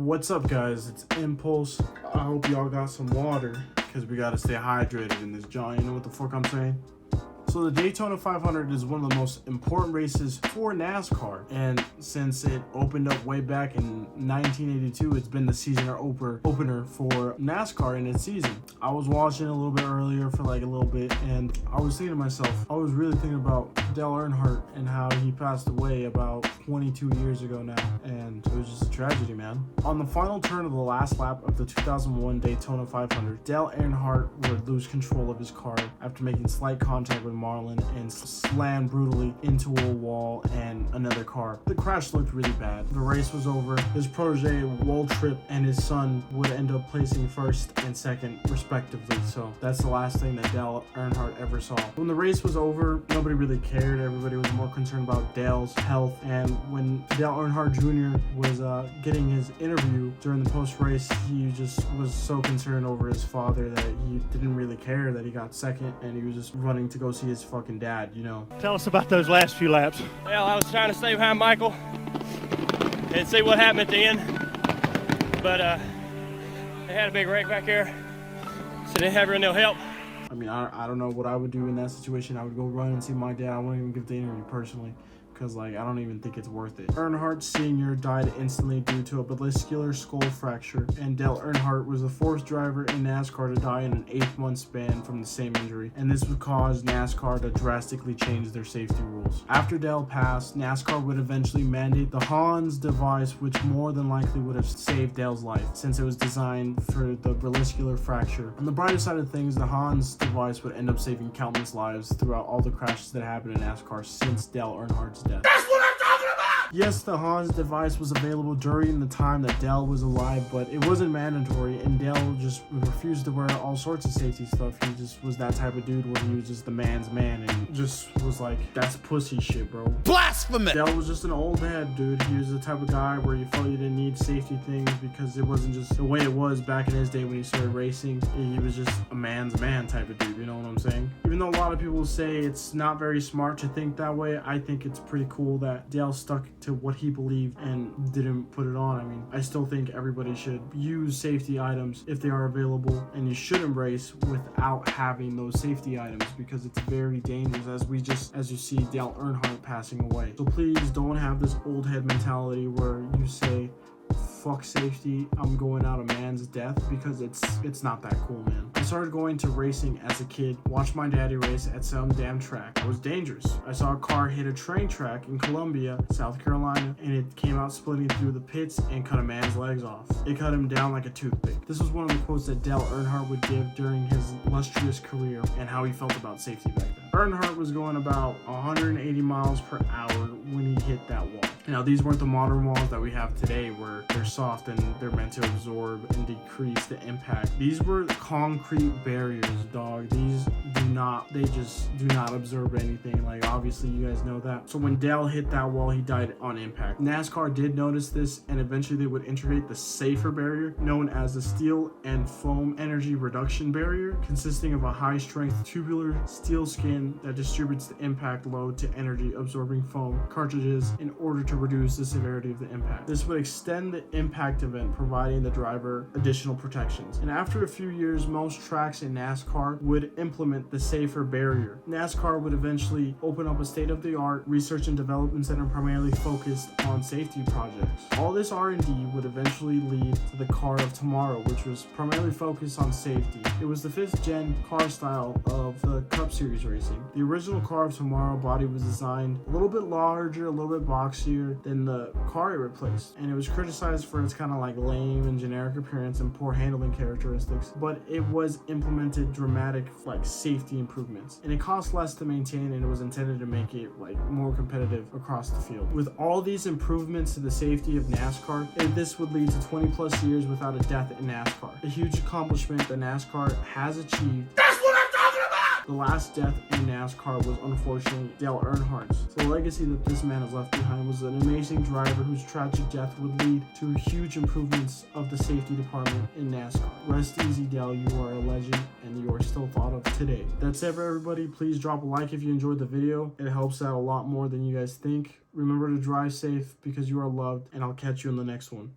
What's up, guys? It's Impulse. I hope y'all got some water because we gotta stay hydrated in this joint. You know what the fuck I'm saying? So the Daytona 500 is one of the most important races for NASCAR, and since it opened up way back in 1982, it's been the season opener for NASCAR in its season. I was watching a little bit earlier for like a little bit, and I was thinking to myself, I was really thinking about Dale Earnhardt and how he passed away about 22 years ago now, and it was just a tragedy, man. On the final turn of the last lap of the 2001 Daytona 500, Dale Earnhardt would lose control of his car after making slight contact with Marlin and slammed brutally into a wall and another car. The crash looked really bad. The race was over. His protege, Waltrip, and his son would end up placing first and second respectively, so that's the last thing that Dale Earnhardt ever saw. When the race was over, nobody really cared. Everybody was more concerned about Dale's health, and when Dale Earnhardt Jr. was getting his interview during the post-race, he just was so concerned over his father that he didn't really care that he got second, and he was just running to go see his fucking dad, you know. Tell us about those last few laps. Well, I was trying to stay behind Michael and see what happened at the end, but they had a big wreck back there, so they didn't have real no help. I mean, I don't know what I would do in that situation. I would go run and see my dad. I wouldn't even give the interview personally, because like I don't even think it's worth it. Earnhardt Sr. died instantly due to a vascular skull fracture, and Dale Earnhardt was the fourth driver in NASCAR to die in an 8-month span from the same injury, and this would cause NASCAR to drastically change their safety rules. After Dale passed, NASCAR would eventually mandate the Hans device, which more than likely would have saved Dale's life since it was designed for the vascular fracture. On the brighter side of things, the Hans device would end up saving countless lives throughout all the crashes that happened in NASCAR since Dale Earnhardt's death. That's what I'm talking about! Yes, the Hans device was available during the time that Dale was alive, but it wasn't mandatory, and Dale just refused to wear all sorts of safety stuff. He just was that type of dude where he was just the man's man and just was like, that's pussy shit, bro. Blasphemy! Dale was just an old head, dude. He was the type of guy where you felt you didn't need safety things because it wasn't just the way it was back in his day when he started racing. He was just a man's man type of dude, you know what I'm saying? Even though a lot of people say it's not very smart to think that way, I think it's pretty cool that Dale stuck to what he believed and didn't put it on. I mean, I still think everybody should use safety items if they are available, and you shouldn't race without having those safety items because it's very dangerous, as you see Dale Earnhardt passing away. So please don't have this old head mentality where you say, fuck safety, I'm going out a man's death, because it's not that cool, man. I started going to racing as a kid, watched my daddy race at some damn track. It was dangerous. I saw a car hit a train track in Columbia, South Carolina, and it came out splitting through the pits and cut a man's legs off. It cut him down like a toothpick. This was one of the quotes that Dale Earnhardt would give during his illustrious career and how he felt about safety back then. Earnhardt was going about 180 miles per hour when he hit that wall. Now, these weren't the modern walls that we have today where they're soft and they're meant to absorb and decrease the impact. These were concrete barriers, dog. They just do not absorb anything. Like, obviously you guys know that. So when Dale hit that wall, he died on impact. NASCAR did notice this, and eventually they would integrate the safer barrier known as the steel and foam energy reduction barrier, consisting of a high strength tubular steel skin that distributes the impact load to energy absorbing foam cartridges in order to reduce the severity of the impact. This would extend the impact event, providing the driver additional protections. And after a few years, most tracks in NASCAR would implement the safer barrier. NASCAR would eventually open up a state-of-the-art research and development center primarily focused on safety projects. All this R&D would eventually lead to the car of tomorrow, which was primarily focused on safety. It was the 5th-gen car style of the Cup Series racing. The original car of tomorrow body was designed a little bit larger, a little bit boxier than the car it replaced, and it was criticized for its kind of like lame and generic appearance and poor handling characteristics, but it was implemented dramatic like safety improvements, and it cost less to maintain, and it was intended to make it like more competitive across the field. With all these improvements to the safety of NASCAR, this would lead to 20 plus years without a death in NASCAR, a huge accomplishment that NASCAR has achieved. That's what I'm talking about! The last death in NASCAR was unfortunately Dale Earnhardt's. So the legacy that this man has left behind was an amazing driver whose tragic death would lead to huge improvements of the safety department in NASCAR. Rest easy, Dale, you are a legend and you are still thought of today. That's it for everybody. Please drop a like if you enjoyed the video. It helps out a lot more than you guys think. Remember to drive safe because you are loved, and I'll catch you in the next one.